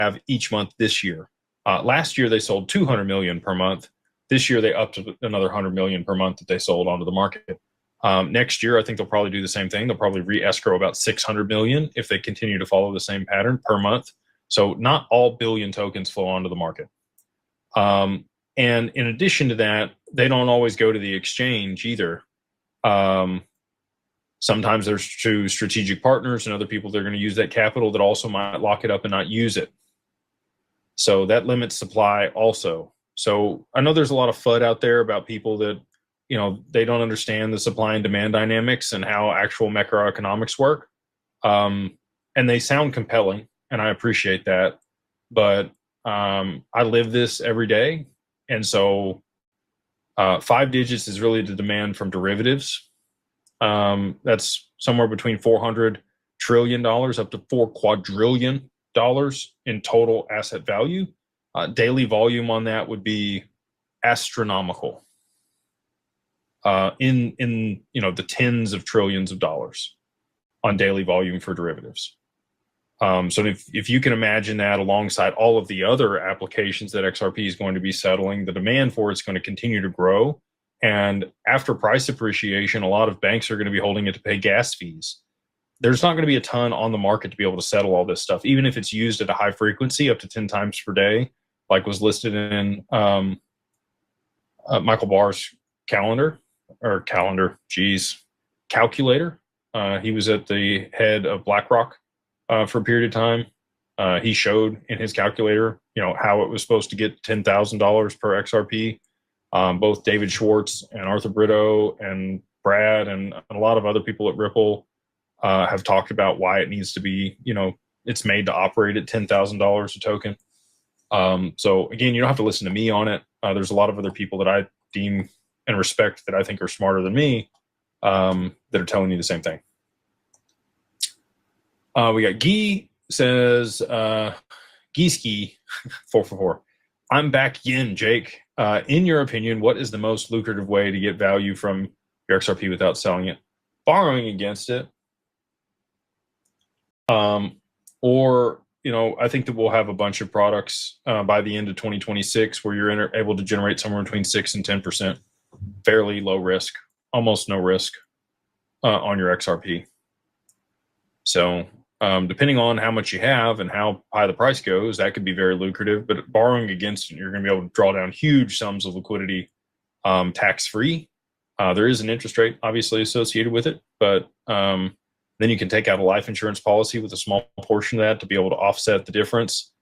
have each month this year. Last year, they sold 200 million per month. This year, they upped to another 100 million per month that they sold onto the market. Next year, I think they'll probably do the same thing. They'll probably re-escrow about 600 million if they continue to follow the same pattern per month. So not all billion tokens flow onto the market. And in addition to that, they don't always go to the exchange either. Sometimes there's two strategic partners and other people that are going to use that capital that also might lock it up and not use it. So that limits supply also. So I know there's a lot of FUD out there about people that, they don't understand the supply and demand dynamics and how actual macroeconomics work. And they sound compelling, and I appreciate that. But I live this every day. And so 5 digits is really the demand from derivatives. That's somewhere between $400 trillion up to $4 quadrillion in total asset value. Daily volume on that would be astronomical. In the tens of trillions of dollars on daily volume for derivatives. So if you can imagine that alongside all of the other applications that XRP is going to be settling, the demand for it's going to continue to grow. And after price appreciation, a lot of banks are going to be holding it to pay gas fees. There's not going to be a ton on the market to be able to settle all this stuff, even if it's used at a high frequency, up to 10 times per day, like was listed in Michael Barr's calculator. He was at the head of BlackRock for a period of time. He showed in his calculator, how it was supposed to get $10,000 per XRP. Both David Schwartz and Arthur Brito and Brad and a lot of other people at Ripple have talked about why it needs to be, it's made to operate at $10,000 a token. So again, you don't have to listen to me on it. There's a lot of other people that I deem and respect that I think are smarter than me that are telling you the same thing. We got Guy says, Geeski 444. I'm back in, Jake. In your opinion, what is the most lucrative way to get value from your XRP without selling it? Borrowing against it. Or, I think that we'll have a bunch of products by the end of 2026 where you're able to generate somewhere between 6 and 10%. Fairly low risk, almost no risk on your XRP. So depending on how much you have and how high the price goes, that could be very lucrative. But borrowing against it, you're going to be able to draw down huge sums of liquidity tax-free. There is an interest rate, obviously, associated with it. But then you can take out a life insurance policy with a small portion of that to be able to offset the difference.